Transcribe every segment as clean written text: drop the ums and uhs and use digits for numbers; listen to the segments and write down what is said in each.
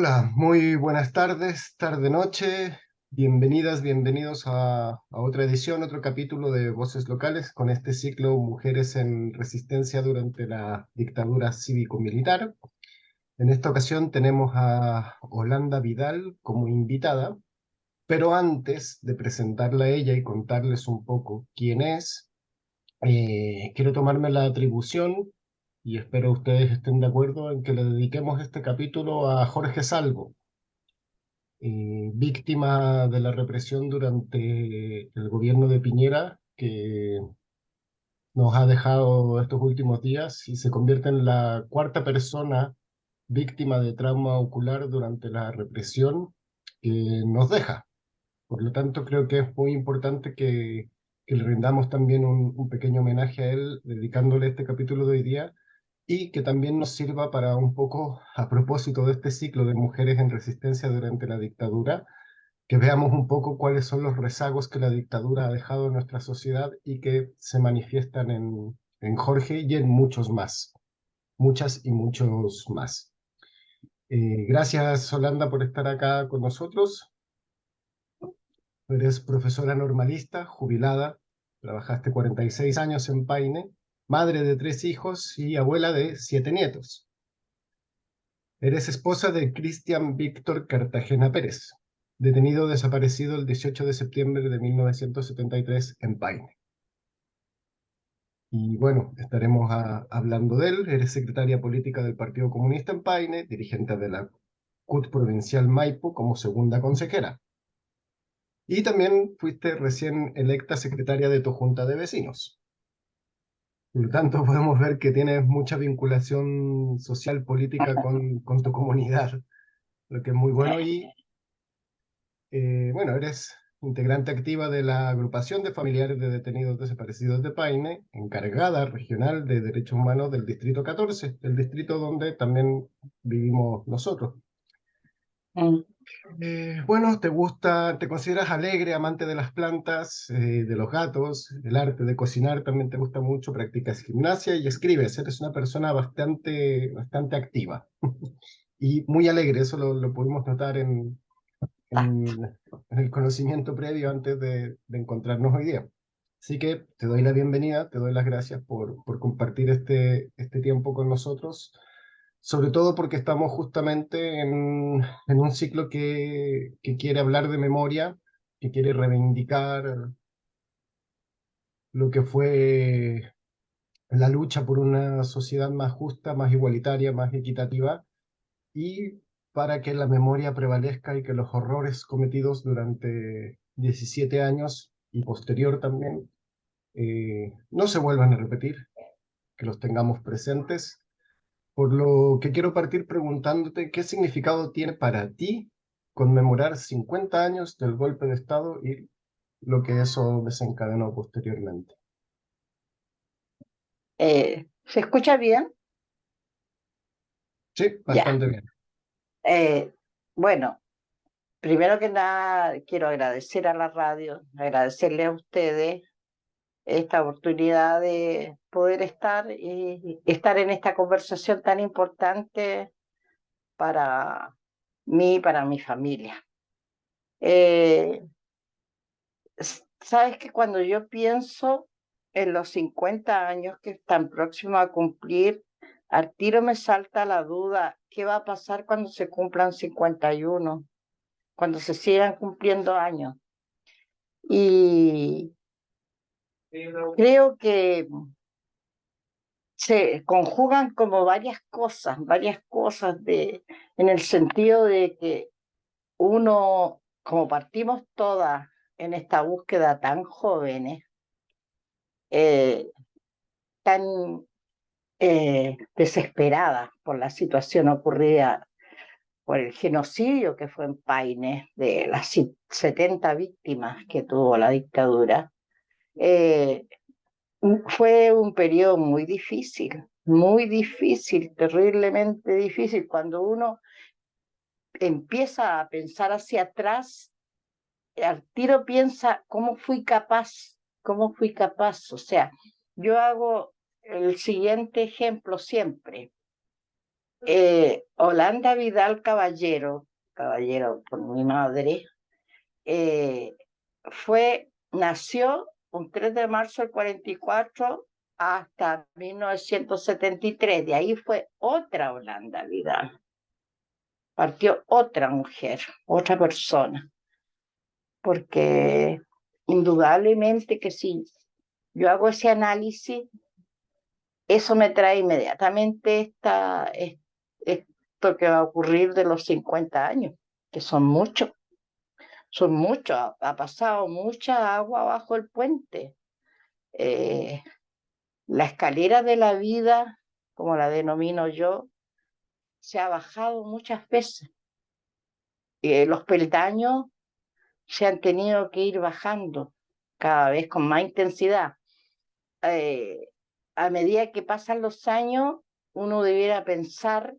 Hola, muy buenas tardes, tarde-noche. Bienvenidas, bienvenidos a otra edición, otro capítulo de Voces Locales con este ciclo Mujeres en Resistencia durante la dictadura cívico-militar. En esta ocasión tenemos a Holanda Vidal como invitada, pero antes de presentarla a ella y contarles un poco quién es, quiero tomarme la atribución, y espero ustedes estén de acuerdo en que le dediquemos este capítulo a Jorge Salvo, víctima de la represión durante el gobierno de Piñera, que nos ha dejado estos últimos días y se convierte en la cuarta persona víctima de trauma ocular durante la represión que nos deja. Por lo tanto, creo que es muy importante que le rindamos también un pequeño homenaje a él, dedicándole este capítulo de hoy día, y que también nos sirva para un poco, a propósito de este ciclo de mujeres en resistencia durante la dictadura, que veamos un poco cuáles son los rezagos que la dictadura ha dejado en nuestra sociedad y que se manifiestan en Jorge y en muchos más, muchas y muchos más. Gracias, Holanda, por estar acá con nosotros. Eres profesora normalista, jubilada, trabajaste 46 años en Paine, madre de 3 hijos y abuela de 7 nietos. Eres esposa de Cristian Víctor Cartagena Pérez, detenido desaparecido el 18 de septiembre de 1973 en Paine. Y bueno, estaremos hablando de él. Eres secretaria política del Partido Comunista en Paine, dirigente de la CUT Provincial Maipo como segunda consejera. Y también fuiste recién electa secretaria de tu Junta de Vecinos. Por lo tanto, podemos ver que tienes mucha vinculación social, política con tu comunidad, lo que es muy bueno. Y bueno, eres integrante activa de la agrupación de familiares de detenidos desaparecidos de Paine, encargada regional de derechos humanos del Distrito 14, el distrito donde también vivimos nosotros. Mm. Bueno, te consideras alegre, amante de las plantas, de los gatos, el arte de cocinar también te gusta mucho, practicas gimnasia y escribes. Eres una persona bastante activa y muy alegre. Eso lo pudimos notar en el conocimiento previo antes de encontrarnos hoy día. Así que te doy la bienvenida, te doy las gracias por compartir este tiempo con nosotros, sobre todo porque estamos justamente en un ciclo que quiere hablar de memoria, que quiere reivindicar lo que fue la lucha por una sociedad más justa, más igualitaria, más equitativa, y para que la memoria prevalezca y que los horrores cometidos durante 17 años y posterior también no se vuelvan a repetir, que los tengamos presentes. Por lo que quiero partir preguntándote qué significado tiene para ti conmemorar 50 años del golpe de Estado y lo que eso desencadenó posteriormente. ¿Se escucha bien? Sí, Ya. bastante bien. Bueno, primero que nada quiero agradecer a la radio, agradecerle a ustedes esta oportunidad de poder estar y estar en esta conversación tan importante para mí y para mi familia. Eh, Sabes que cuando yo pienso en los 50 años que están próximos a cumplir, al tiro me salta la duda, ¿qué va a pasar cuando se cumplan 51, cuando se sigan cumpliendo años? Y creo que se conjugan como varias cosas en el sentido de que uno, como partimos todas en esta búsqueda tan jóvenes, eh, tan desesperada por la situación ocurrida, por el genocidio que fue en Paine, de las 70 víctimas que tuvo la dictadura. eh, Fue un periodo muy difícil, terriblemente difícil. Cuando uno empieza a pensar hacia atrás, al tiro piensa, ¿cómo fui capaz? ¿Cómo fui capaz? O sea, yo hago el siguiente ejemplo siempre. Holanda Vidal Caballero, caballero por mi madre, eh, nació un 3 de marzo del 44 hasta 1973. De ahí fue otra Holanda Vidal. Partió otra mujer, otra persona, porque indudablemente que si yo hago ese análisis, eso me trae inmediatamente esto que va a ocurrir de los 50 años, que son muchos, ha pasado mucha agua bajo el puente. Eh, la escalera de la vida, como la denomino yo, se ha bajado muchas veces. Los peldaños se han tenido que ir bajando cada vez con más intensidad. Eh, a medida que pasan los años, uno debiera pensar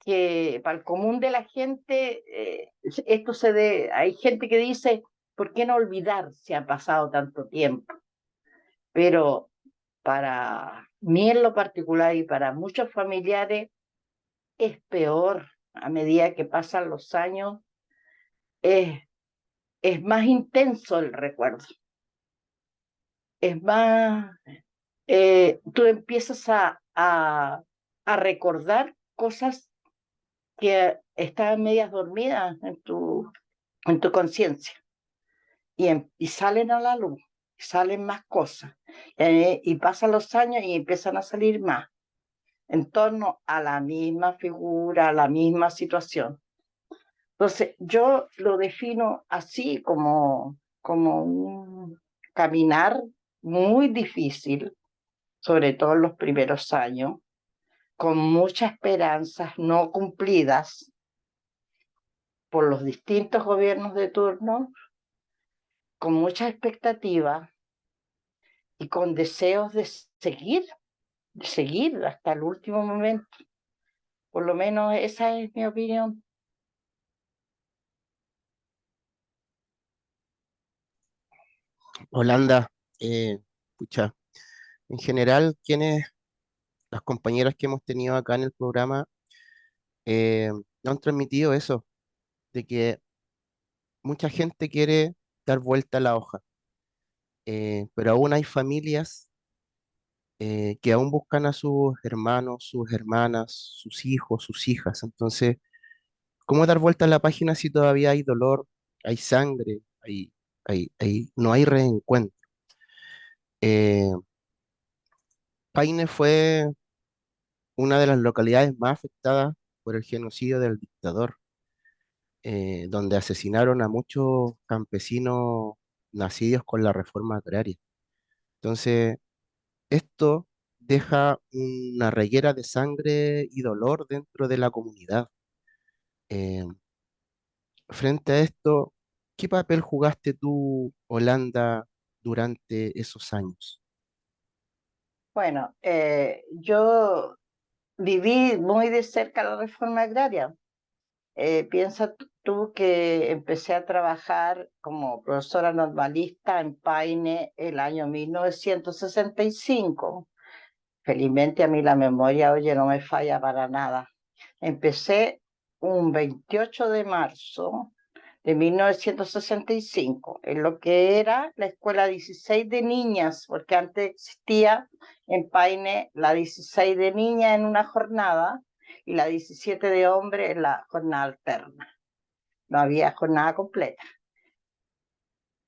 que para el común de la gente, hay gente que dice, ¿por qué no olvidar si ha pasado tanto tiempo? Pero para mí en lo particular y para muchos familiares es peor a medida que pasan los años, es, es más intenso el recuerdo, es más, tú empiezas a recordar cosas que estaban medias dormidas en tu conciencia y salen a la luz, salen más cosas y pasan los años y empiezan a salir más en torno a la misma figura, a la misma situación. Entonces, yo lo defino así como un caminar muy difícil, sobre todo en los primeros años, con muchas esperanzas no cumplidas por los distintos gobiernos de turno, con muchas expectativas y con deseos de seguir hasta el último momento. Por lo menos esa es mi opinión. Holanda, pucha, en general, las compañeras que hemos tenido acá en el programa, nos han transmitido eso, de que mucha gente quiere dar vuelta a la hoja, pero aún hay familias que aún buscan a sus hermanos, sus hermanas, sus hijos, sus hijas. Entonces, ¿cómo dar vuelta a la página si todavía hay dolor, hay sangre, no hay reencuentro? Eh, Paine fue una de las localidades más afectadas por el genocidio del dictador, donde asesinaron a muchos campesinos nacidos con la reforma agraria. Entonces, esto deja una reguera de sangre y dolor dentro de la comunidad. Eh, Frente a esto, ¿qué papel jugaste tú, Holanda, durante esos años? Bueno, yo viví muy de cerca la reforma agraria. Piensa tú que empecé a trabajar como profesora normalista en Paine el año 1965. Felizmente a mí la memoria, oye, no me falla para nada. Empecé un 28 de marzo de 1965 en lo que era la escuela 16 de niñas, porque antes existía en Paine la 16 de niñas en una jornada y la 17 de hombres en la jornada alterna. No había jornada completa.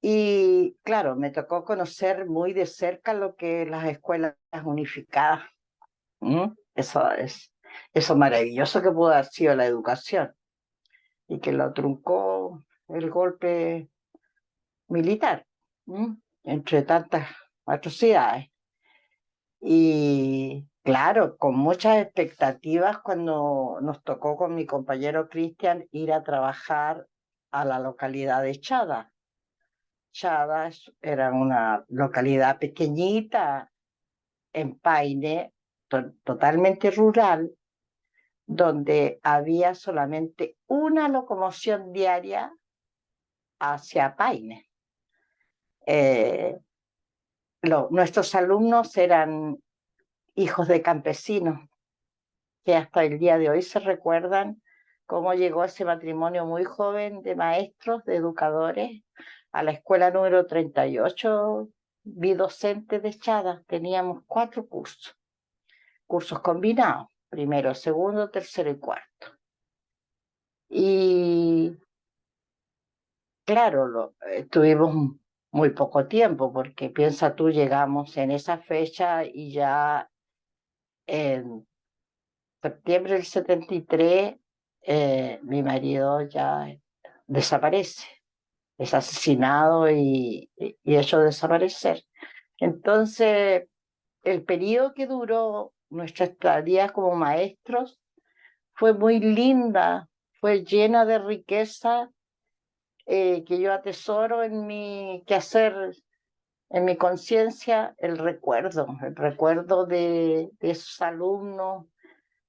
Y claro, me tocó conocer muy de cerca lo que es las escuelas unificadas. ¿Mm? Eso maravilloso que pudo haber sido la educación y que lo truncó el golpe militar, ¿m? Entre tantas atrocidades. Y claro, con muchas expectativas cuando nos tocó con mi compañero Cristian ir a trabajar a la localidad de Chada. Chada era una localidad pequeñita en Paine, totalmente rural, donde había solamente una locomoción diaria hacia Paine. Nuestros alumnos eran hijos de campesinos que hasta el día de hoy se recuerdan cómo llegó ese matrimonio muy joven de maestros, de educadores, a la escuela número 38, bidocente de Chada. Teníamos 4 cursos combinados, primero, segundo, tercero y cuarto. Y claro, tuvimos muy poco tiempo, porque piensa tú, llegamos en esa fecha y ya en septiembre del 73 mi marido ya desaparece, es asesinado y hecho desaparecer. Entonces, el periodo que duró nuestra estadía como maestros fue muy linda, fue llena de riqueza, que yo atesoro en mi quehacer, en mi conciencia, el recuerdo de esos alumnos,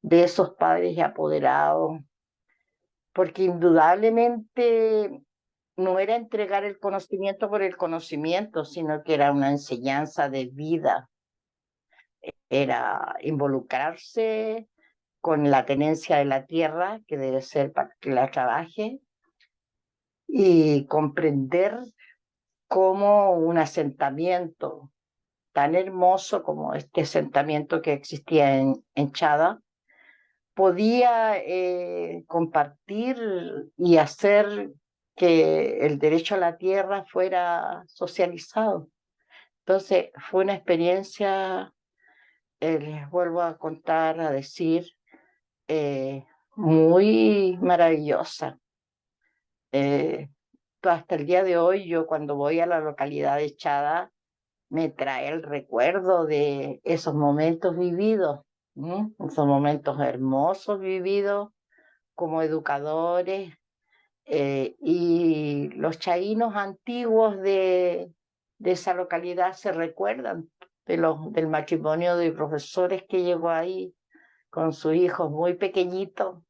de esos padres y apoderados, porque indudablemente no era entregar el conocimiento por el conocimiento, sino que era una enseñanza de vida, era involucrarse con la tenencia de la tierra, que debe ser para que la trabaje, y comprender cómo un asentamiento tan hermoso como este asentamiento que existía en Chada podía compartir y hacer que el derecho a la tierra fuera socializado. Entonces fue una experiencia, les vuelvo a contar, a decir, eh, muy maravillosa. Eh, Hasta el día de hoy, yo cuando voy a la localidad de Chada, me trae el recuerdo de esos momentos vividos, ¿m? Esos momentos hermosos vividos como educadores, y los chaínos antiguos de esa localidad se recuerdan del matrimonio de profesores que llegó ahí con sus hijos muy pequeñitos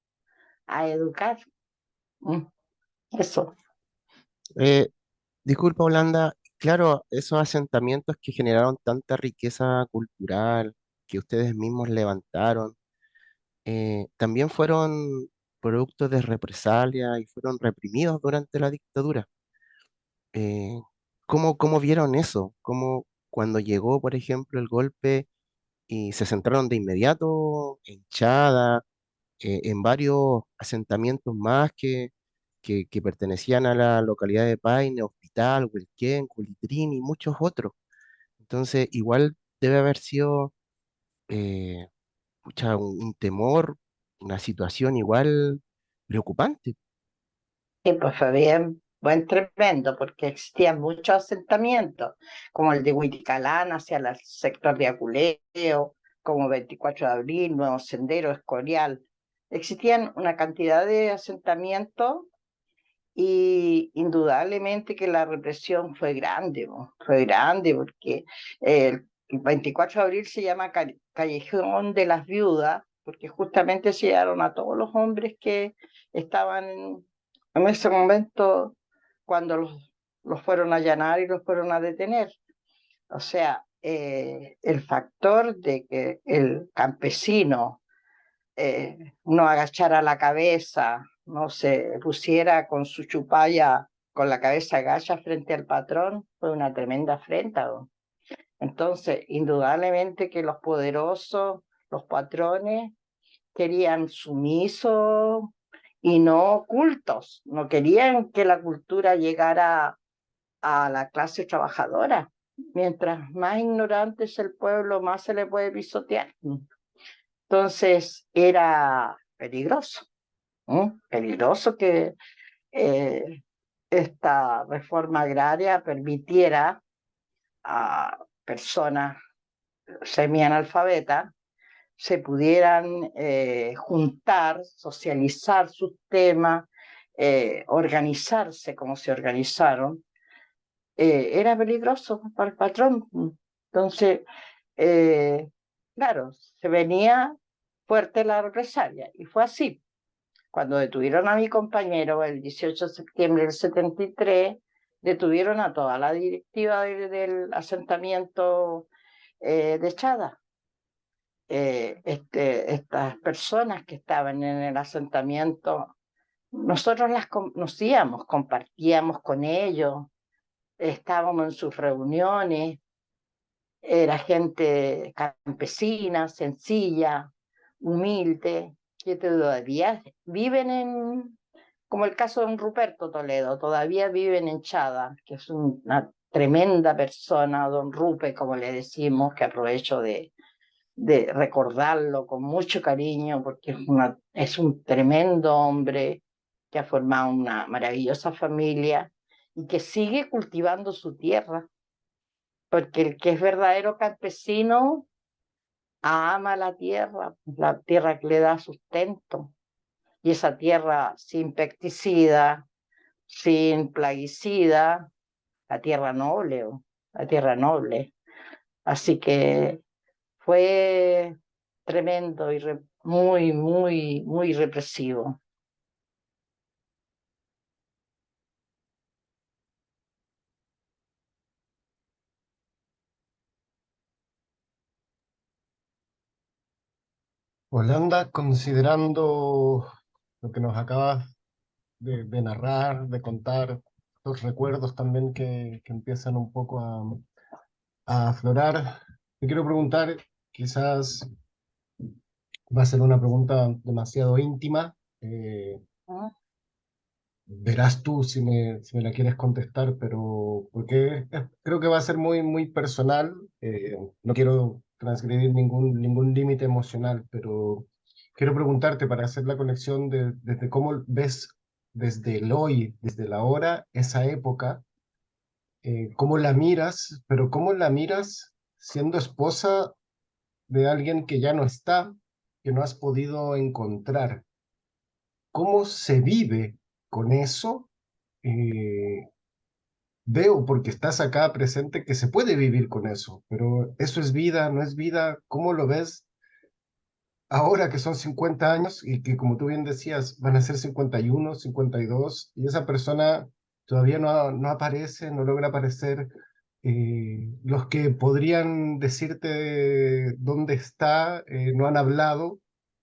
a educar. ¿M? Eso. Eh, Disculpa, Holanda, claro, esos asentamientos que generaron tanta riqueza cultural, que ustedes mismos levantaron, también fueron productos de represalia y fueron reprimidos durante la dictadura. Eh, ¿Cómo vieron eso? ¿Cómo cuando llegó, por ejemplo, el golpe y se centraron de inmediato en Chada, en varios asentamientos más que pertenecían a la localidad de Paine, Hospital, Huelquén, Culitrín y muchos otros? Entonces, igual debe haber sido eh, un temor, una situación igual preocupante. Sí, pues fue bien, buen tremendo, porque existían muchos asentamientos, como el de Huiticalán hacia el sector de Aculeo, como 24 de Abril, Nuevo Sendero, Escorial. Existían una cantidad de asentamientos y indudablemente que la represión fue grande, fue grande, porque el 24 de abril se llama Callejón de las Viudas, porque justamente se llevaron a todos los hombres que estaban en ese momento cuando los fueron a allanar y los fueron a detener. O sea, el factor de que el campesino no agachara la cabeza, no se pusiera con su chupalla con la cabeza agacha frente al patrón, fue una tremenda afrenta. ¿No? Entonces, indudablemente que los poderosos, los patrones, querían sumisos y no cultos, no querían que la cultura llegara a la clase trabajadora. Mientras más ignorante es el pueblo, más se le puede pisotear. Entonces era peligroso, ¿no? Peligroso que eh, esta reforma agraria permitiera a personas semianalfabetas se pudieran juntar, socializar sus temas, organizarse como se organizaron. Era peligroso para el patrón. Entonces, eh, claro, se venía fuerte la represalia y fue así. Cuando detuvieron a mi compañero el 18 de septiembre del 73, detuvieron a toda la directiva del asentamiento de Chada. estas personas que estaban en el asentamiento, nosotros las conocíamos, compartíamos con ellos, estábamos en sus reuniones, era gente campesina, sencilla, humilde, que todavía viven como el caso de un Ruperto Toledo, todavía viven en Chada, que es una tremenda persona, don Rupe, como le decimos, que aprovecho de recordarlo con mucho cariño, porque es un tremendo hombre que ha formado una maravillosa familia y que sigue cultivando su tierra, porque el que es verdadero campesino ama la tierra que le da sustento, y esa tierra sin pesticida, sin plaguicida, la tierra noble, la tierra noble. Así que fue tremendo y muy, muy, muy represivo. Holanda, considerando lo que nos acabas de narrar, de contar, los recuerdos también que empiezan un poco a aflorar, te quiero preguntar, quizás va a ser una pregunta demasiado íntima, ¿No? verás tú si me la quieres contestar, pero porque creo que va a ser muy, muy personal. No quiero transgredir ningún límite emocional, pero quiero preguntarte para hacer la conexión desde cómo ves desde el hoy, desde la hora, esa época, cómo la miras, pero cómo la miras siendo esposa de alguien que ya no está, que no has podido encontrar. ¿Cómo se vive con eso? eh, Veo, porque estás acá presente, que se puede vivir con eso, pero ¿eso es vida, no es vida? ¿Cómo lo ves ahora que son 50 años y que, como tú bien decías, van a ser 51, 52, y esa persona todavía no aparece, no logra aparecer? Los que podrían decirte dónde está, no han hablado,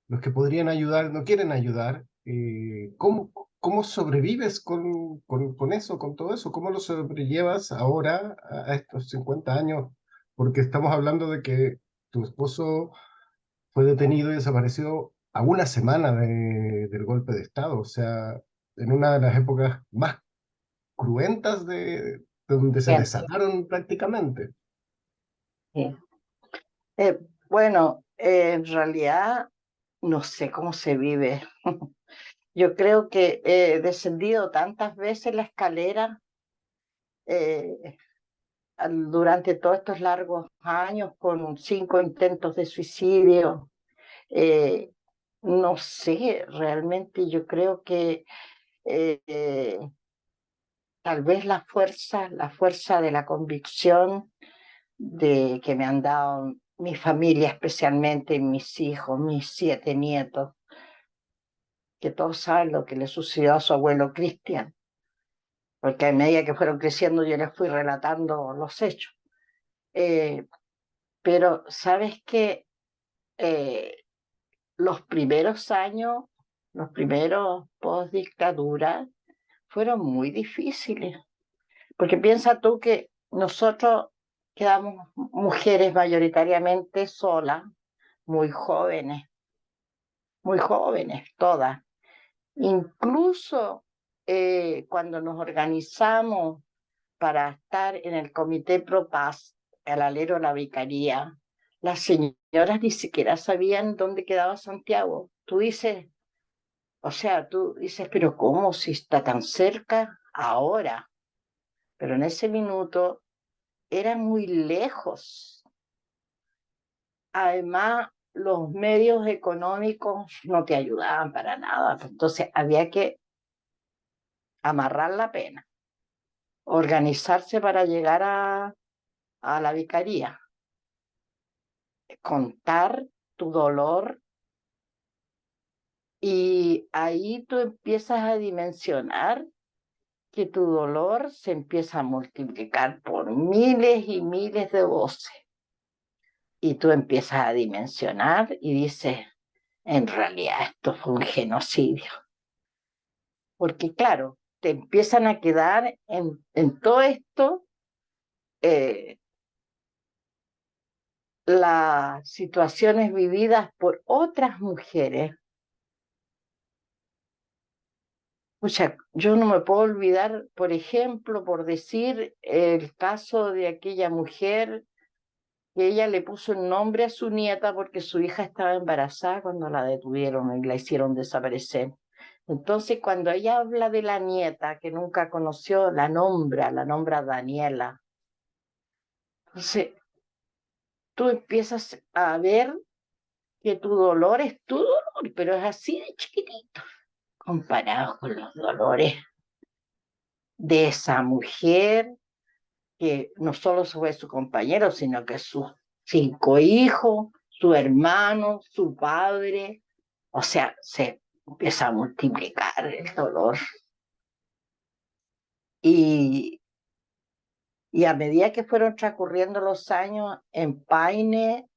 los que podrían ayudar no quieren ayudar. ¿Cómo sobrevives con eso, con todo eso? ¿Cómo lo sobrellevas ahora a estos 50 años? Porque estamos hablando de que tu esposo fue detenido y desapareció a una semana del golpe de Estado, o sea, en una de las épocas más cruentas de donde se Bien, desataron prácticamente. sí. Eh, bueno, en realidad no sé cómo se vive. Yo creo que he descendido tantas veces la escalera eh, durante todos estos largos años con 5 intentos de suicidio. Eh, no sé, realmente yo creo que eh, tal vez la fuerza de la convicción de que me han dado mi familia, especialmente mis hijos, mis 7 nietos, que todos saben lo que le sucedió a su abuelo Cristian, porque a medida que fueron creciendo yo les fui relatando los hechos. Eh, pero sabes que los primeros años, los primeros post dictadura, fueron muy difíciles, porque piensa tú que nosotros quedamos mujeres mayoritariamente solas, muy jóvenes todas. Incluso cuando nos organizamos para estar en el Comité Pro Paz, al alero de la Vicaría, las señoras ni siquiera sabían dónde quedaba Santiago. Tú dices, pero ¿cómo si está tan cerca ahora? Pero en ese minuto era muy lejos. Además, los medios económicos no te ayudaban para nada. Entonces había que amarrar la pena, organizarse para llegar a la vicaría, contar tu dolor, y ahí tú empiezas a dimensionar que tu dolor se empieza a multiplicar por miles y miles de voces. y tú empiezas a dimensionar y dices, en realidad esto fue un genocidio. Porque claro, te empiezan a quedar en todo esto eh, las situaciones vividas por otras mujeres. O sea, yo no me puedo olvidar, por ejemplo, por decir el caso de aquella mujer que ella le puso el nombre a su nieta porque su hija estaba embarazada cuando la detuvieron y la hicieron desaparecer. Entonces, cuando ella habla de la nieta que nunca conoció, la nombra Daniela. Entonces, tú empiezas a ver que tu dolor es tu dolor, pero es así de chiquitito, comparado con los dolores de esa mujer que no solo fue su compañero, sino que sus 5 hijos, su hermano, su padre. O sea, se empieza a multiplicar el dolor. Y, y a medida que fueron transcurriendo los años en Paine,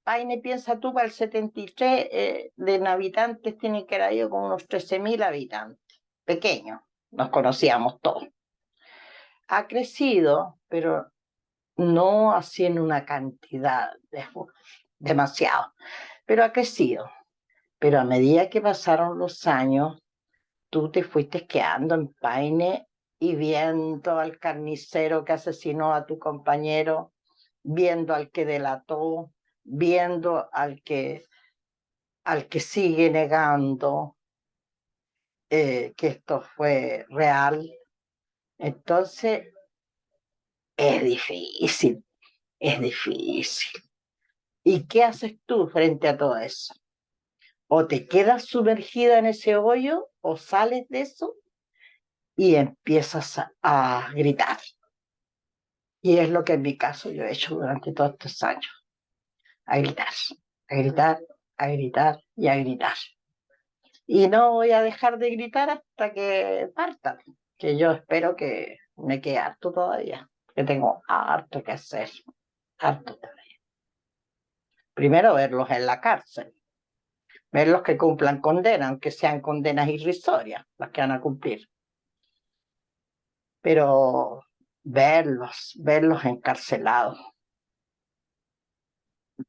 Paine, piensa tú, para el 73, de habitantes tiene que haber ido como unos 13.000 habitantes, pequeños, nos conocíamos todos. Ha crecido, pero no así en una cantidad demasiado, pero ha crecido. Pero a medida que pasaron los años, tú te fuiste quedando en Paine y viendo al carnicero que asesinó a tu compañero, viendo al que delató, viendo al que sigue negando que esto fue real. Entonces, es difícil, es difícil. ¿Y qué haces tú frente a todo eso? O te quedas sumergida en ese hoyo o sales de eso y empiezas a gritar. Y es lo que en mi caso yo he hecho durante todos estos años. A gritar, a gritar, a gritar y a gritar. Y no voy a dejar de gritar hasta que partan, que yo espero que me quede harto todavía, que tengo harto que hacer, harto todavía. Primero verlos en la cárcel, verlos que cumplan condena, aunque sean condenas irrisorias las que van a cumplir. Pero verlos encarcelados,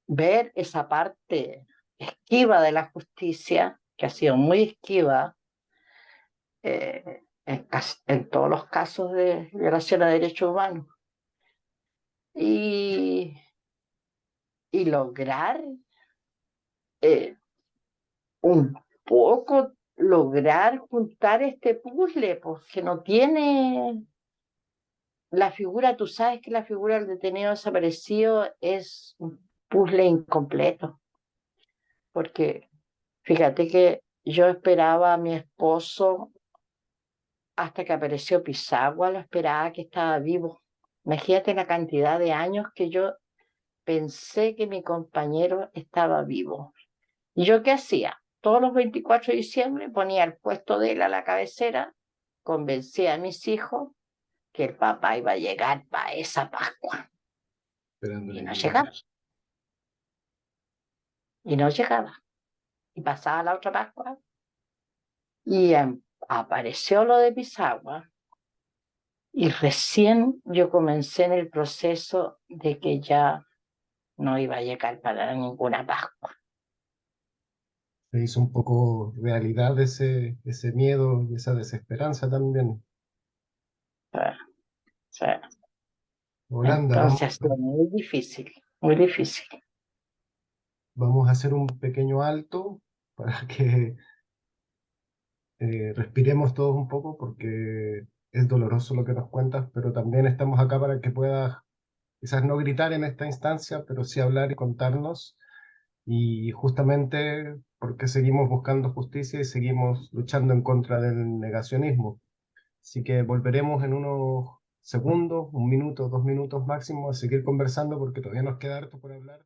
ver esa parte esquiva de la justicia, que ha sido muy esquiva, en todos los casos de violación a derechos humanos. Y, y lograr un poco, lograr juntar este puzzle, porque no tiene la figura, tú sabes que la figura del detenido desaparecido es un puzzle incompleto, porque fíjate que yo esperaba a mi esposo hasta que apareció Pisagua, lo esperaba que estaba vivo. Imagínate la cantidad de años que yo pensé que mi compañero estaba vivo. ¿Y yo qué hacía? Todos los 24 de diciembre ponía el puesto de él a la cabecera, convencía a mis hijos que el papá iba a llegar para esa Pascua. Y no llegaba. Y no llegaba. Y pasaba la otra Pascua y apareció lo de Pisagua. Y recién yo comencé en el proceso de que ya no iba a llegar para ninguna Pascua. Se hizo un poco realidad ese miedo y esa desesperanza también. Sí. Holanda, Entonces ha sido muy difícil, muy difícil. vamos a hacer un pequeño alto para que respiremos todos un poco porque es doloroso lo que nos cuentas, pero también estamos acá para que puedas quizás no gritar en esta instancia, pero sí hablar y contarnos. Y justamente porque seguimos buscando justicia y seguimos luchando en contra del negacionismo. Así que volveremos en unos segundos, 1 minuto, 2 minutos máximo, a seguir conversando porque todavía nos queda harto por hablar.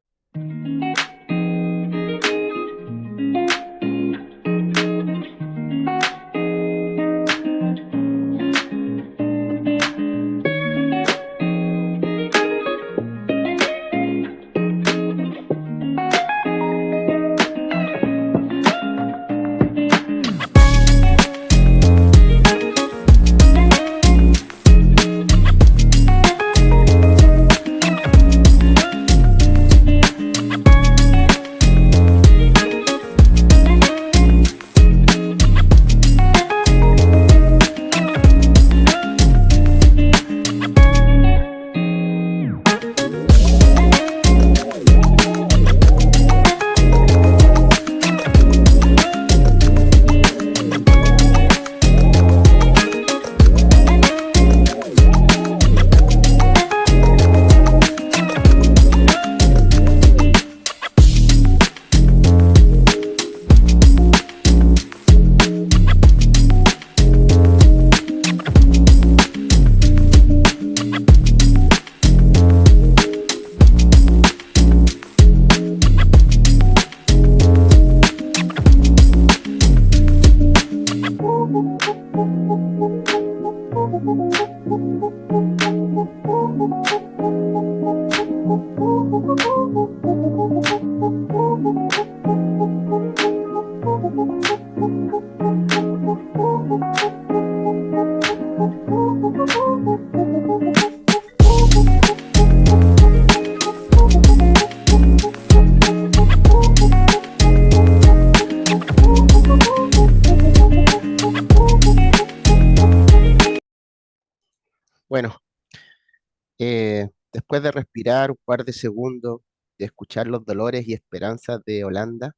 Después de respirar un par de segundos, de escuchar los dolores y esperanzas de Holanda,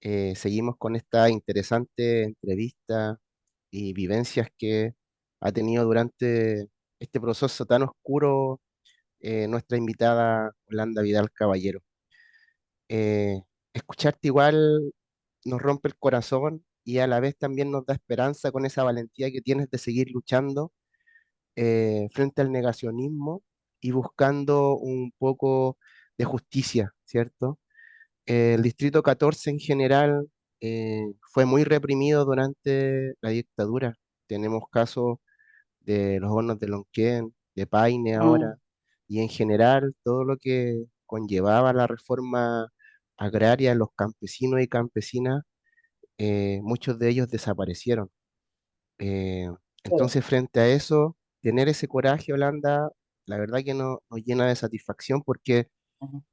seguimos con esta interesante entrevista y vivencias que ha tenido durante este proceso tan oscuro nuestra invitada Holanda Vidal Caballero. Eh, Escucharte igual nos rompe el corazón y a la vez también nos da esperanza con esa valentía que tienes de seguir luchando frente al negacionismo y buscando un poco de justicia, ¿cierto? El Distrito 14 en general fue muy reprimido durante la dictadura. Tenemos casos de los hornos de Lonquén, de Paine ahora, Mm, y en general todo lo que conllevaba la reforma agraria, los campesinos y campesinas, muchos de ellos desaparecieron. Eh, sí. entonces, frente a eso, tener ese coraje, Holanda, la verdad que nos llena de satisfacción porque, Ujú.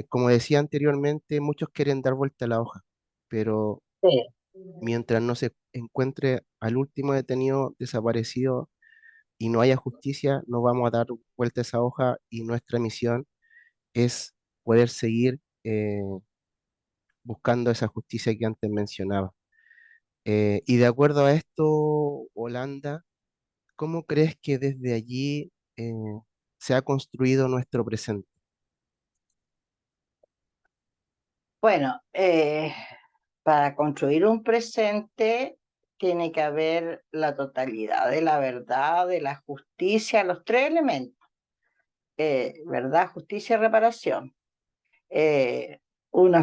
como decía anteriormente, muchos quieren dar vuelta a la hoja, pero Sí. mientras no se encuentre al último detenido desaparecido y no haya justicia, no vamos a dar vuelta a esa hoja y nuestra misión es poder seguir buscando esa justicia que antes mencionaba. Y de acuerdo a esto, Holanda, ¿cómo crees que desde allí se ha construido nuestro presente? Bueno, para construir un presente tiene que haber la totalidad de la verdad, de la justicia, los tres elementos, verdad, justicia y reparación. Eh, una,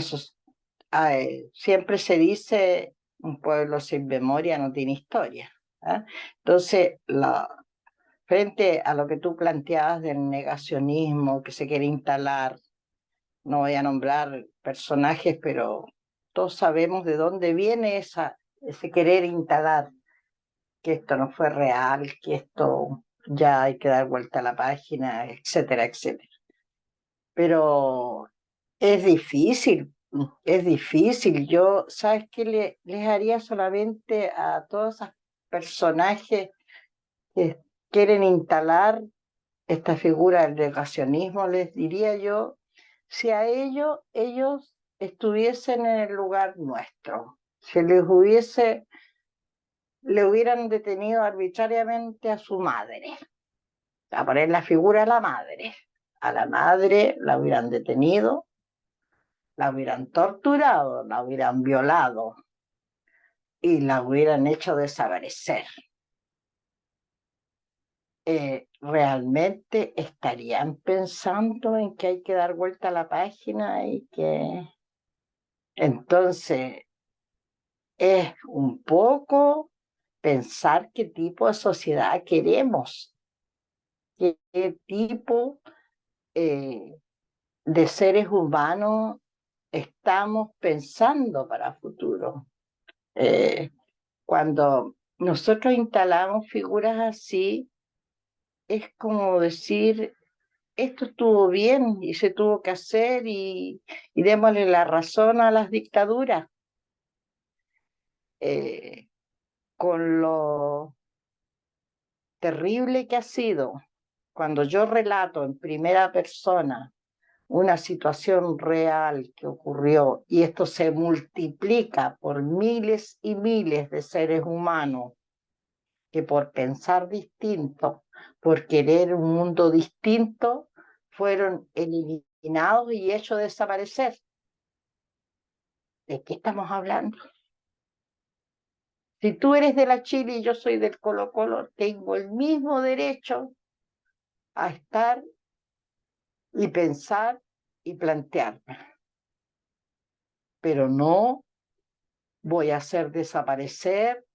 siempre se dice, un pueblo sin memoria no tiene historia. ¿Ah? Entonces, frente a lo que tú planteabas del negacionismo que se quiere instalar, no voy a nombrar personajes, pero todos sabemos de dónde viene ese querer instalar que esto no fue real, que esto ya hay que dar vuelta a la página, etcétera, etcétera. Pero es difícil, es difícil. Yo, ¿sabes qué les haría solamente a todos esos personajes que quieren instalar esta figura del negacionismo? Les diría yo, si a ellos estuviesen en el lugar nuestro, si le hubieran detenido arbitrariamente a su madre, a poner la figura de la madre, a la madre la hubieran detenido, la hubieran torturado, la hubieran violado y la hubieran hecho desaparecer. ¿Realmente estarían pensando en que hay que dar vuelta a la página y que entonces es un poco pensar qué tipo de sociedad queremos, qué tipo eh, de seres humanos estamos pensando para futuro? Eh, Cuando nosotros instalamos figuras así, es como decir, esto estuvo bien y se tuvo que hacer y démosle la razón a las dictaduras, eh, con lo terrible que ha sido. Cuando yo relato en primera persona una situación real que ocurrió y esto se multiplica por miles y miles de seres humanos que por pensar distinto, por querer un mundo distinto, fueron eliminados y hechos desaparecer. ¿De qué estamos hablando? Si tú eres de la Chile y yo soy del Colo Colo, tengo el mismo derecho a estar y pensar y plantearme, pero no voy a hacer desaparecer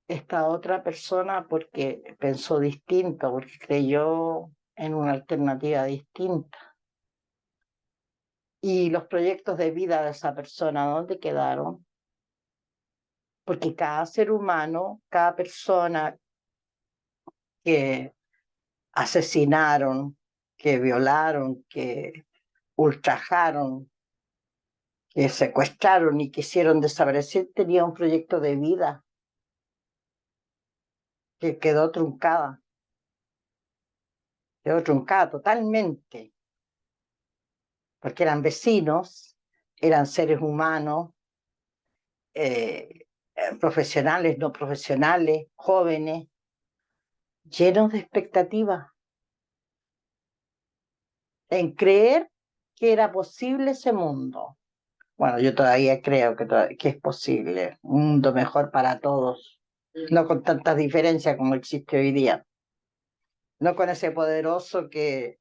esta otra persona porque pensó distinto, porque creyó en una alternativa distinta. Y los proyectos de vida de esa persona, ¿dónde quedaron? Porque cada ser humano, cada persona que asesinaron, que violaron, que ultrajaron, que secuestraron y quisieron desaparecer, tenía un proyecto de vida que quedó truncada, quedó truncada totalmente, porque eran vecinos, eran seres humanos, profesionales, no profesionales, jóvenes, llenos de expectativas, en creer que era posible ese mundo. Bueno, yo todavía creo que es posible, un mundo mejor para todos, no con tantas diferencias como existe hoy día, no con ese poderoso que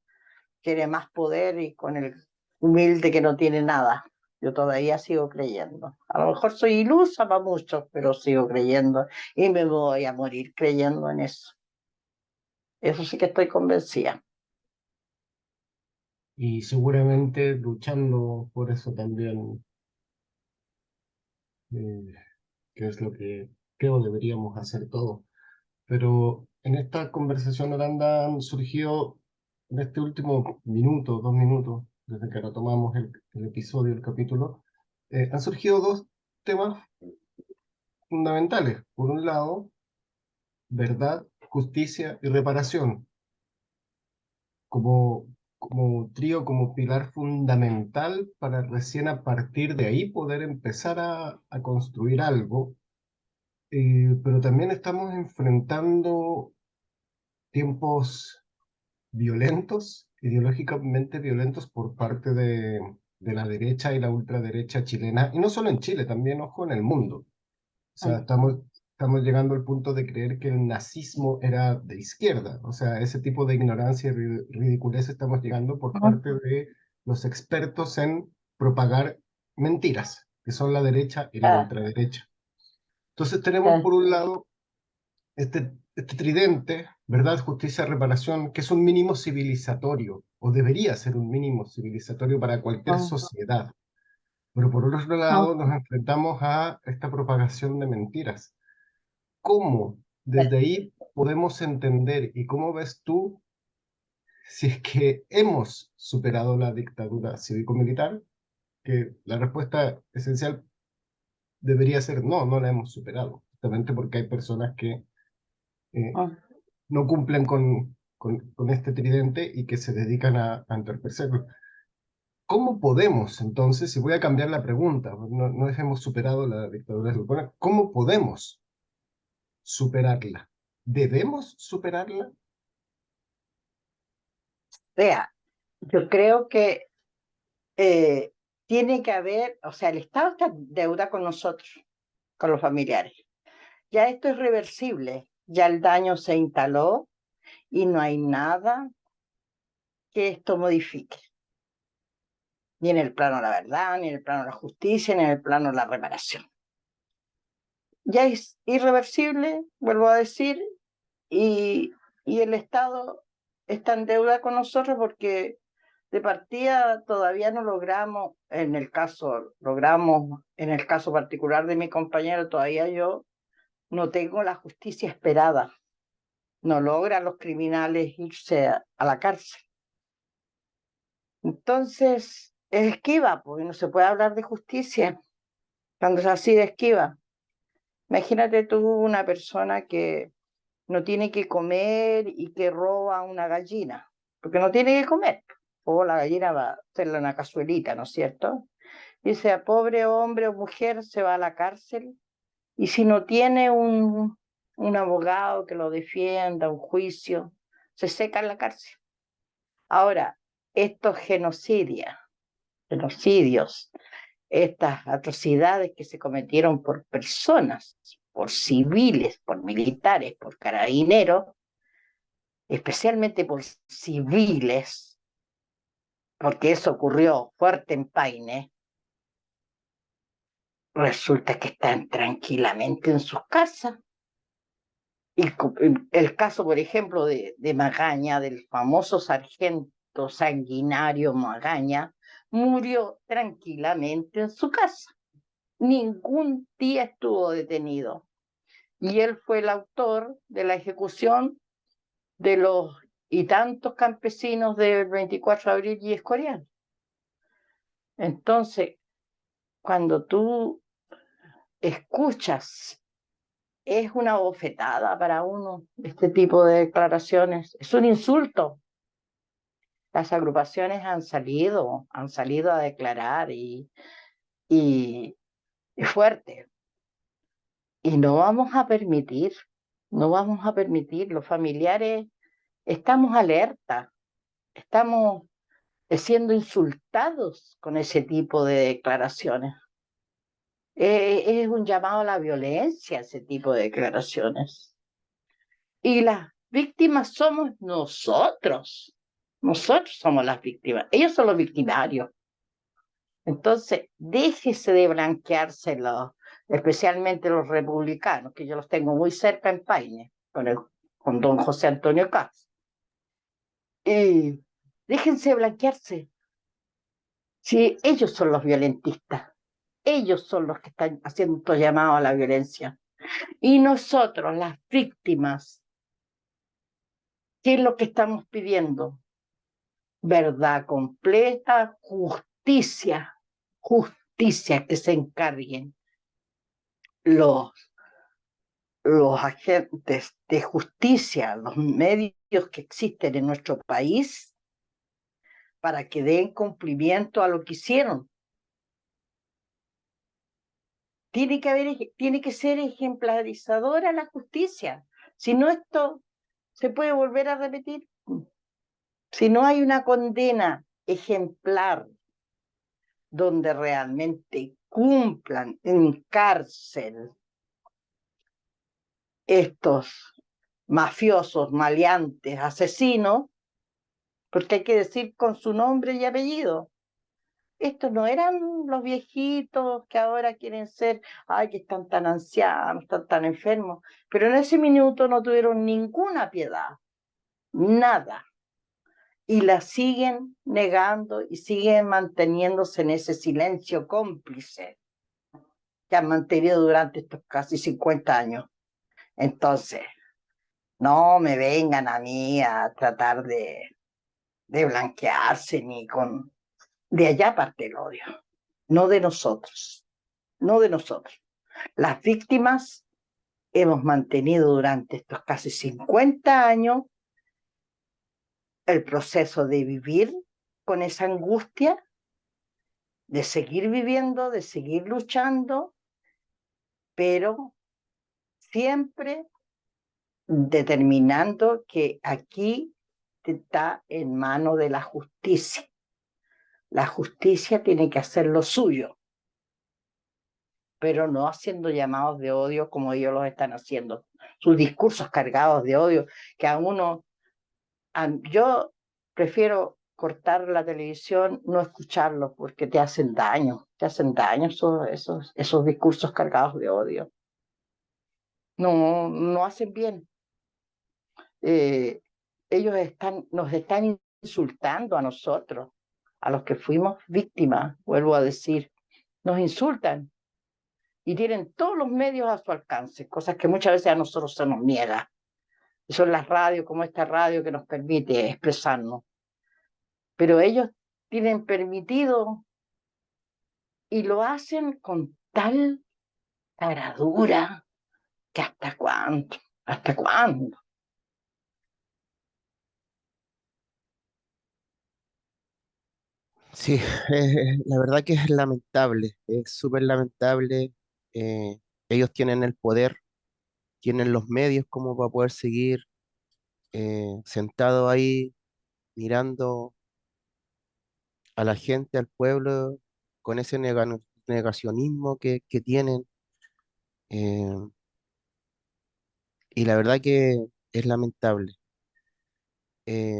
quiere más poder y con el humilde que no tiene nada. Yo todavía sigo creyendo. A lo mejor soy ilusa para muchos, pero sigo creyendo y me voy a morir creyendo en eso. Eso sí que estoy convencida. Y seguramente luchando por eso también, eh, que es lo que creo deberíamos hacer todos. Pero en esta conversación, Holanda, han surgido en este último minuto, 2 minutos, desde que retomamos el episodio, el capítulo, han surgido dos temas fundamentales. Por un lado, verdad, justicia y reparación, como, como trío, como pilar fundamental para recién a partir de ahí poder empezar a construir algo. Pero también estamos enfrentando tiempos violentos, ideológicamente violentos por parte de la derecha y la ultraderecha chilena, y no solo en Chile, también, ojo, en el mundo. O sea, estamos llegando al punto de creer que el nazismo era de izquierda. O sea, ese tipo de ignorancia y ridiculez estamos llegando por parte de los expertos en propagar mentiras, que son la derecha y la Ah, ultraderecha. Entonces tenemos ah, por un lado este tridente, verdad, justicia, reparación, que es un mínimo civilizatorio, o debería ser un mínimo civilizatorio para cualquier ah, sociedad. Pero por otro lado ah. nos enfrentamos a esta propagación de mentiras. ¿Cómo desde ahí podemos entender y cómo ves tú si es que hemos superado la dictadura cívico-militar? Que la respuesta esencial debería ser no, no la hemos superado, justamente porque hay personas que eh, Ah. no cumplen con este tridente y que se dedican a entorpecerlo. ¿Cómo podemos entonces, y voy a cambiar la pregunta, no, no hemos superado la dictadura cívico-militar, ¿cómo podemos superarla? ¿Debemos superarla? Vea, yo creo que eh, tiene que haber, o sea, el Estado está en deuda con nosotros, con los familiares. Ya esto es reversible, ya el daño se instaló y no hay nada que esto modifique, ni en el plano de la verdad, ni en el plano de la justicia, ni en el plano de la reparación. Ya es irreversible, vuelvo a decir, y, y el Estado está en deuda con nosotros porque de partida todavía no logramos, en el caso particular de mi compañero, todavía yo no tengo la justicia esperada. No logran los criminales irse a la cárcel. Entonces, es esquiva, porque no se puede hablar de justicia cuando es así de esquiva. Imagínate tú una persona que no tiene que comer y que roba una gallina, porque no tiene que comer. O la gallina va a hacerle una cazuelita, ¿no es cierto? Y ese pobre hombre o mujer se va a la cárcel y si no tiene un abogado que lo defienda, un juicio, se seca en la cárcel. Ahora, estos genocidios, estas atrocidades que se cometieron por personas, por civiles, por militares, por carabineros, especialmente por civiles, porque eso ocurrió fuerte en Paine, resulta que están tranquilamente en sus casas. Y el caso, por ejemplo, de Magaña, del famoso sargento sanguinario Magaña, murió tranquilamente en su casa. Ningún día estuvo detenido. Y él fue el autor de la ejecución de los y tantos campesinos del 24 de abril y Escorial. Entonces, cuando tú escuchas, es una bofetada para uno este tipo de declaraciones, es un insulto. Las agrupaciones han salido a declarar y fuerte. Y no vamos a permitir, no vamos a permitir, los familiares estamos alerta, estamos siendo insultados con ese tipo de declaraciones. Es un llamado a la violencia ese tipo de declaraciones. Y las víctimas somos nosotros. Nosotros somos las víctimas. Ellos son los victimarios. Entonces, déjese de blanqueárselo, especialmente los republicanos, que yo los tengo muy cerca en Paine, con don José Antonio Caz. Y déjense de blanquearse. Si ellos son los violentistas, ellos son los que están haciendo todo llamado a la violencia. Y nosotros, las víctimas, ¿qué es lo que estamos pidiendo? Verdad completa, justicia, justicia, que se encarguen los, los agentes de justicia, los medios que existen en nuestro país, para que den cumplimiento a lo que hicieron. Tiene que ser ejemplarizadora la justicia. Si no, esto se puede volver a repetir. Si no hay una condena ejemplar donde realmente cumplan en cárcel estos mafiosos, maleantes, asesinos, porque hay que decir con su nombre y apellido. Estos no eran los viejitos que ahora quieren ser, ay, que están tan ancianos, están tan enfermos, pero en ese minuto no tuvieron ninguna piedad, nada. Y la siguen negando y siguen manteniéndose en ese silencio cómplice que han mantenido durante estos casi 50 años. Entonces, no me vengan a mí a tratar de blanquearse ni con... De allá parte el odio, no de nosotros, no de nosotros. Las víctimas hemos mantenido durante estos casi 50 años el proceso de vivir con esa angustia, de seguir viviendo, de seguir luchando, pero siempre determinando que aquí está en manos de la justicia. La justicia tiene que hacer lo suyo, pero no haciendo llamados de odio como ellos los están haciendo. Sus discursos cargados de odio, que a uno, yo prefiero cortar la televisión, no escucharlo, porque te hacen daño esos discursos cargados de odio. No, no hacen bien. Ellos nos están insultando a nosotros, a los que fuimos víctimas, vuelvo a decir, nos insultan y tienen todos los medios a su alcance, cosas que muchas veces a nosotros se nos niega. Y son las radios, como esta radio, que nos permite expresarnos. Pero ellos tienen permitido y lo hacen con tal taradura que hasta cuándo. Sí, la verdad que es lamentable, es súper lamentable. eh, Ellos tienen el poder, tienen los medios como para poder seguir sentado ahí mirando a la gente, al pueblo, con ese negacionismo que tienen. eh, y la verdad que es lamentable.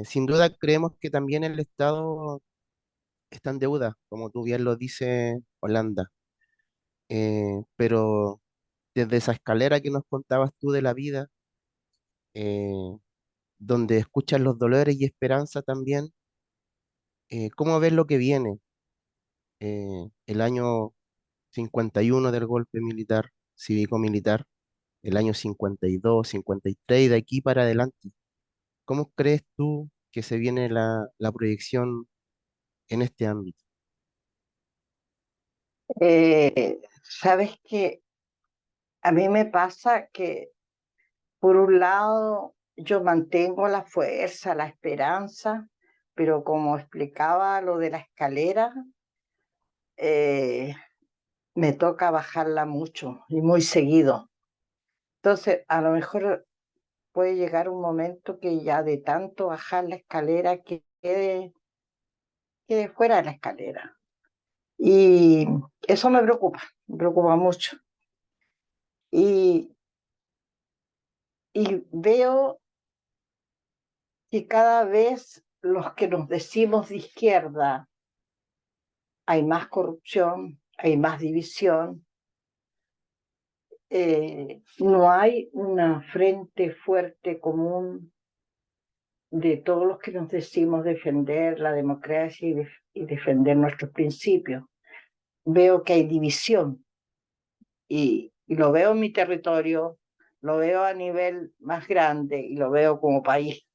Sin duda creemos que también el Estado está en deuda, como tú bien lo dices, Holanda. Pero desde esa escalera que nos contabas tú de la vida, eh, donde escuchas los dolores y esperanza también, ¿cómo ves lo que viene? El año 51 del golpe militar, cívico-militar, el año 52, 53, y de aquí para adelante. ¿Cómo crees tú que se viene la proyección en este ámbito? Sabes que a mí me pasa que, por un lado, yo mantengo la fuerza, la esperanza, pero como explicaba lo de la escalera, me toca bajarla mucho y muy seguido. Entonces, a lo mejor puede llegar un momento que ya de tanto bajar la escalera quede fuera de la escalera. Y eso me preocupa mucho. Y, y veo que cada vez los que nos decimos de izquierda hay más corrupción, hay más división, no hay una frente fuerte común de todos los que nos decimos defender la democracia y defender nuestros principios. Veo que hay división y lo veo en mi territorio, lo veo a nivel más grande y lo veo como país.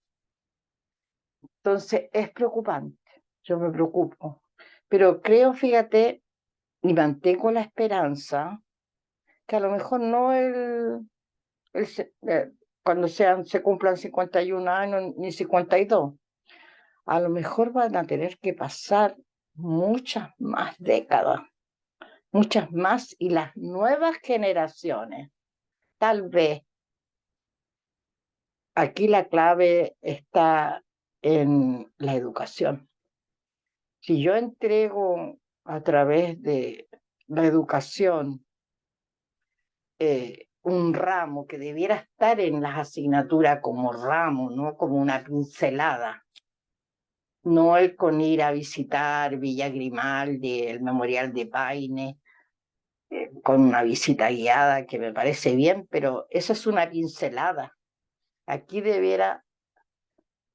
Entonces es preocupante, yo me preocupo, pero creo, fíjate, y mantengo la esperanza que a lo mejor no cuando se cumplan 51 años ni 52, a lo mejor van a tener que pasar muchas más décadas, muchas más, y las nuevas generaciones, tal vez, aquí la clave está en la educación. Si yo entrego a través de la educación un ramo que debiera estar en las asignaturas como ramo, no como una pincelada, no el con ir a visitar Villa Grimaldi, el Memorial de Paine, con una visita guiada que me parece bien, pero esa es una pincelada. Aquí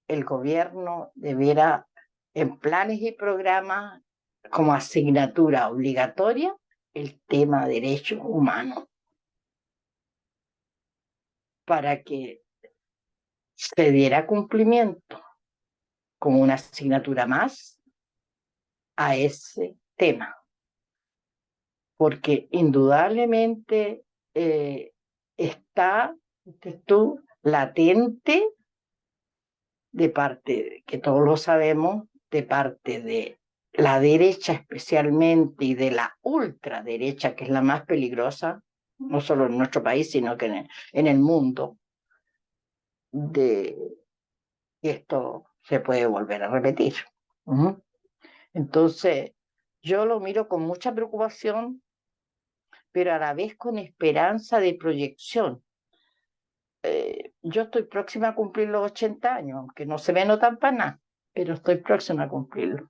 el gobierno debiera, en planes y programas, como asignatura obligatoria, el tema derechos humanos, para que se diera cumplimiento como una asignatura más a ese tema, porque indudablemente está, tú, latente de parte, que todos lo sabemos, de parte de la derecha especialmente y de la ultraderecha, que es la más peligrosa, no solo en nuestro país, sino que en el mundo, de que esto se puede volver a repetir. ¿Mm? Entonces, yo lo miro con mucha preocupación, pero a la vez con esperanza de proyección. Yo estoy próxima a cumplir los 80 años, aunque no se me notan para nada, pero estoy próxima a cumplirlo.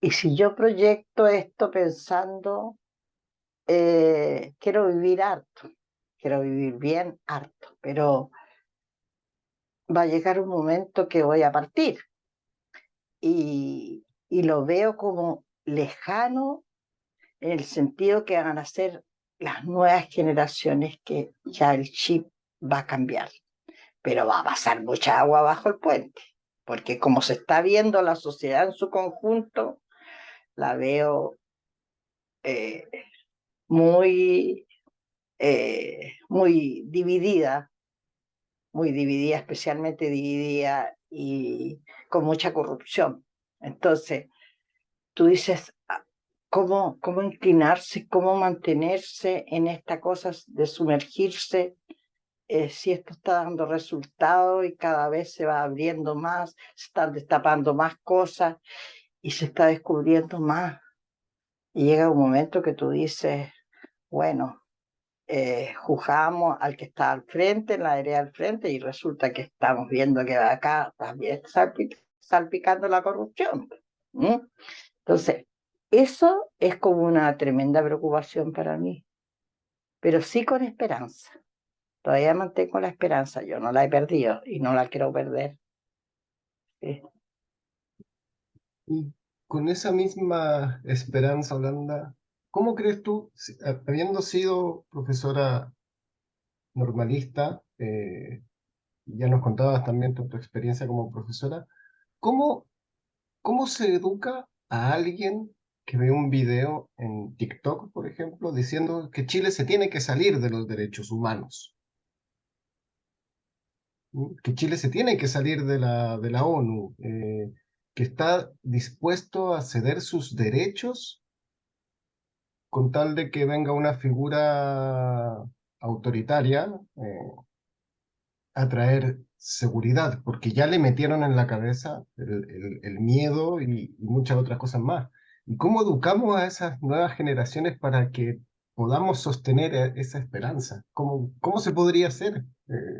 Y si yo proyecto esto pensando, quiero vivir harto, quiero vivir bien harto, pero va a llegar un momento que voy a partir y lo veo como lejano en el sentido que van a ser las nuevas generaciones que ya el chip va a cambiar, pero va a pasar mucha agua bajo el puente, porque como se está viendo la sociedad en su conjunto, la veo eh, muy, muy dividida, especialmente dividida y con mucha corrupción. Entonces, tú dices, ¿cómo inclinarse, cómo mantenerse en esta cosa de sumergirse? Si esto está dando resultados y cada vez se va abriendo más, se están destapando más cosas y se está descubriendo más. Y llega un momento que tú dices, bueno, juzgamos al que está al frente, en la vereda al frente, y resulta que estamos viendo que acá también salpicando la corrupción. ¿Mm? Entonces, eso es como una tremenda preocupación para mí, pero sí con esperanza. Todavía mantengo la esperanza, yo no la he perdido y no la quiero perder. Sí. Y con esa misma esperanza, Holanda, ¿cómo crees tú, habiendo sido profesora normalista, ya nos contabas también tu experiencia como profesora, ¿cómo, cómo se educa a alguien que ve un video en TikTok, por ejemplo, diciendo que Chile se tiene que salir de los derechos humanos? que Chile se tiene que salir de la ONU, que está dispuesto a ceder sus derechos con tal de que venga una figura autoritaria a traer seguridad, porque ya le metieron en la cabeza el miedo y muchas otras cosas más. ¿Y cómo educamos a esas nuevas generaciones para que podamos sostener esa esperanza? ¿Cómo se podría hacer?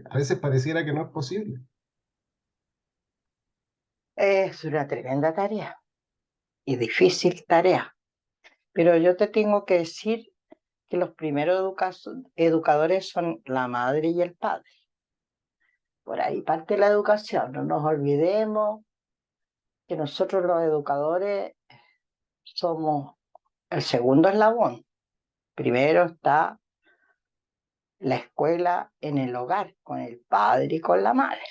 A veces pareciera que no es posible. Es una tremenda tarea y difícil tarea, pero yo te tengo que decir que los primeros educadores son la madre y el padre. Por ahí parte la educación. No nos olvidemos que nosotros los educadores somos el segundo eslabón. Primero está la escuela en el hogar, con el padre y con la madre.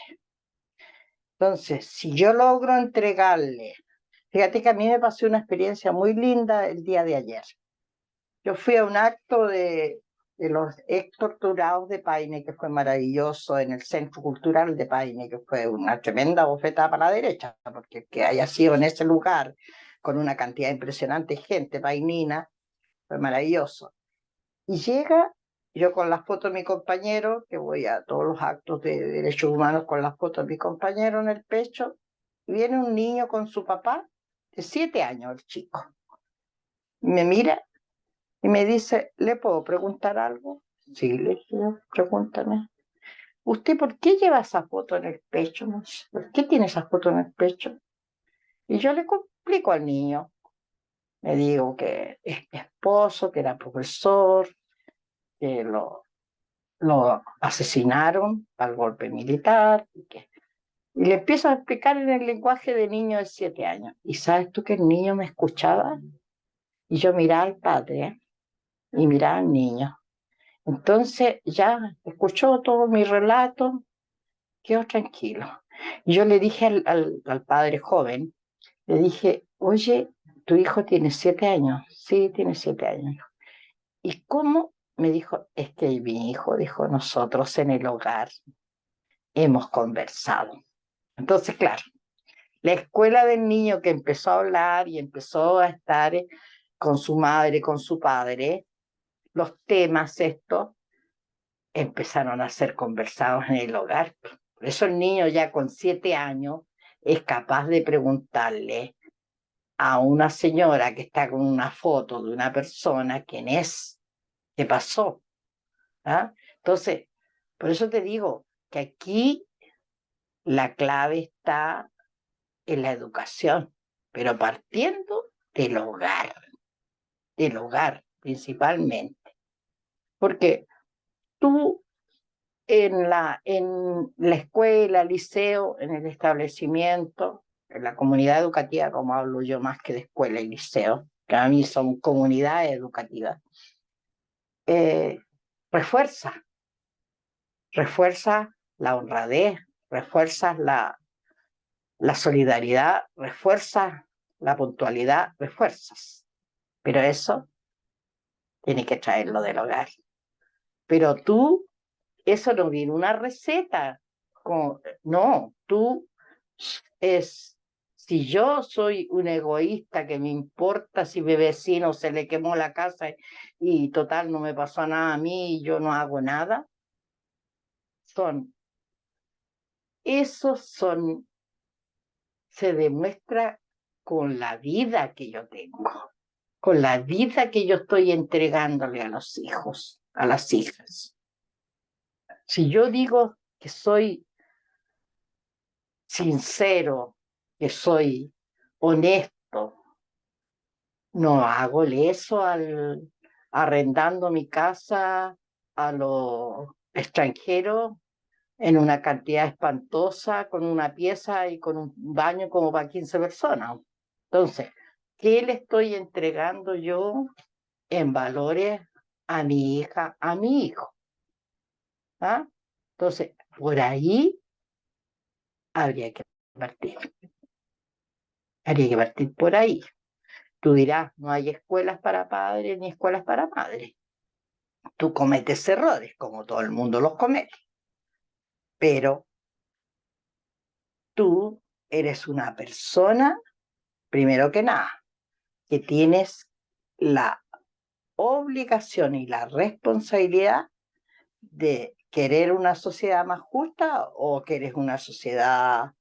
Entonces, si yo logro entregarle, fíjate que a mí me pasó una experiencia muy linda el día de ayer. Yo fui a un acto de los ex torturados de Paine, que fue maravilloso, en el Centro Cultural de Paine, que fue una tremenda bofetada para la derecha, porque que haya sido en ese lugar con una cantidad impresionante de gente painina, fue maravilloso. Y llega, yo con las fotos de mi compañero, que voy a todos los actos de derechos humanos con las fotos de mi compañero en el pecho, y viene un niño con su papá, de 7 años el chico, y me mira y me dice, ¿le puedo preguntar algo? Sí, le dije, pregúntame. ¿Usted por qué lleva esa foto en el pecho? ¿Por qué tiene esa foto en el pecho? Y yo le explico al niño. Le digo que es mi esposo, que era profesor, que lo asesinaron al golpe militar. Y le empiezo a explicar en el lenguaje de niño de 7 años. ¿Y sabes tú que el niño me escuchaba? Y yo miraba al padre, ¿eh? Y miraba al niño. Entonces ya escuchó todo mi relato, quedó tranquilo. Y yo le dije al padre joven, le dije, oye, tu hijo tiene 7 años. Sí, tiene 7 años. ¿Y cómo? Me dijo, es que mi hijo dijo, nosotros en el hogar hemos conversado. Entonces, claro, la escuela del niño que empezó a hablar y empezó a estar con su madre, con su padre, los temas estos empezaron a ser conversados en el hogar. Por eso el niño ya con 7 años es capaz de preguntarle a una señora que está con una foto de una persona quién es, qué pasó. ¿Ah? Entonces, por eso te digo que aquí la clave está en la educación, pero partiendo del hogar principalmente. Porque tú en la escuela, liceo, en el establecimiento, en la comunidad educativa, como hablo yo más que de escuela y liceo, que a mí son comunidades educativas, eh, refuerza, refuerza la honradez, refuerza la solidaridad, refuerza la puntualidad, refuerzas. Pero eso tiene que traerlo del hogar. Pero tú, eso no viene una receta. No, tú es, si yo soy un egoísta que me importa si mi vecino se le quemó la casa y total no me pasó nada a mí y yo no hago nada, son, esos son, se demuestra con la vida que yo tengo, con la vida que yo estoy entregándole a los hijos, a las hijas. Si yo digo que soy sincero, que soy honesto, no hago eso arrendando mi casa a los extranjeros en una cantidad espantosa, con una pieza y con un baño como para 15 personas. Entonces, ¿qué le estoy entregando yo en valores a mi hija, a mi hijo? ¿Ah? Entonces, por ahí habría que partir. Habría que partir por ahí. Tú dirás, no hay escuelas para padres ni escuelas para madres. Tú cometes errores, como todo el mundo los comete, pero tú eres una persona, primero que nada, que tienes la obligación y la responsabilidad de querer una sociedad más justa o quieres una sociedad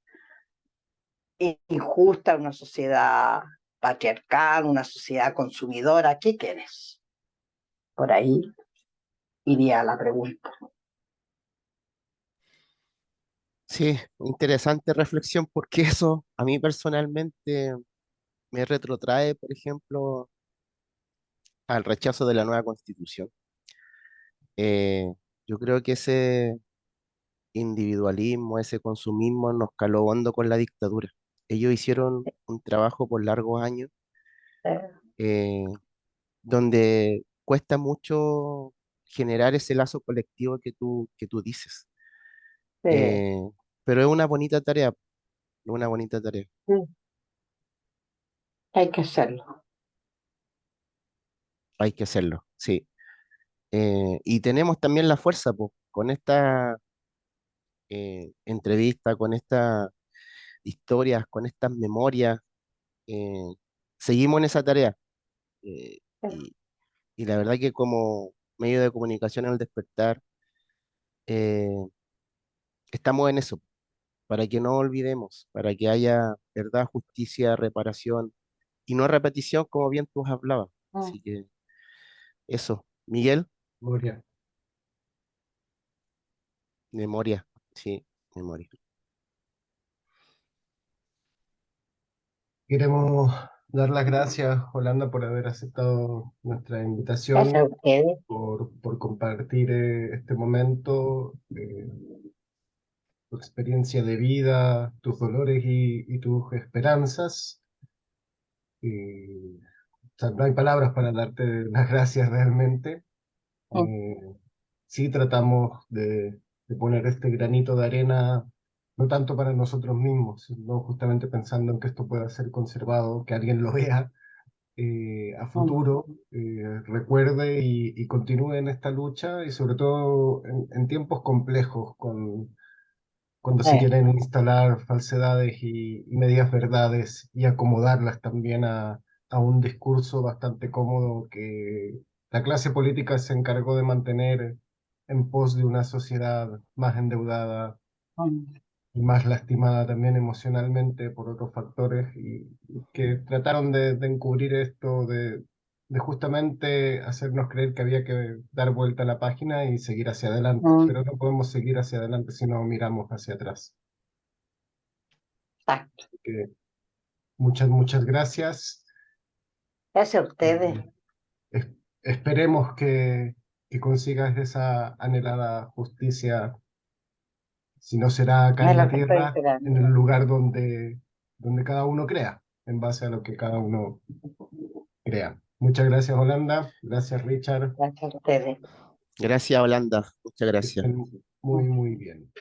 injusta, una sociedad patriarcal, una sociedad consumidora. ¿Qué quieres? Por ahí iría la pregunta. Sí, interesante reflexión porque eso a mí personalmente me retrotrae, por ejemplo, al rechazo de la nueva constitución. Eh, yo creo que ese individualismo, ese consumismo nos caló hondo con la dictadura. Ellos hicieron un trabajo por largos años Eh, eh, donde cuesta mucho generar ese lazo colectivo que tú dices. eh, Eh, pero es una bonita tarea, es una bonita tarea. hay que hacerlo. Hay que hacerlo, sí. Y tenemos también la fuerza, po, con esta entrevista, con estas historias, con estas memorias. eh, Seguimos en esa tarea. eh, y, y la verdad que como medio de comunicación al despertar, eh, estamos en eso, para que no olvidemos, para que haya verdad, justicia, reparación y no repetición, como bien tú hablabas. Mm. Así que eso, Miguel, Gloria. memoria, sí, memoria. Queremos dar las gracias, Holanda, por haber aceptado nuestra Gracias a invitación, ustedes. por compartir este momento, tu experiencia de vida, tus dolores y tus esperanzas. O sea, no hay palabras para darte las gracias realmente. Mm, Eh, sí tratamos de poner este granito de arena, no tanto para nosotros mismos, sino justamente pensando en que esto pueda ser conservado, que alguien lo vea a mm, futuro, recuerde y continúe en esta lucha y sobre todo en tiempos complejos, cuando se eh, quieren instalar falsedades y medias verdades y acomodarlas también a un discurso bastante cómodo que la clase política se encargó de mantener en pos de una sociedad más endeudada mm, y más lastimada también emocionalmente por otros factores y que trataron de encubrir esto, de justamente hacernos creer que había que dar vuelta a la página y seguir hacia adelante, mm, pero no podemos seguir hacia adelante si no miramos hacia atrás. exacto. Que muchas gracias. Gracias a ustedes. Eh, es- Esperemos que consigas esa anhelada justicia, si no será acá Es en la lo que estoy tierra, en esperando. el lugar donde cada uno crea, en base a lo que cada uno crea. Muchas gracias, Holanda. Gracias, Richard. Gracias a ustedes. Gracias, Holanda, muchas Que gracias. estén muy, Mm. muy bien.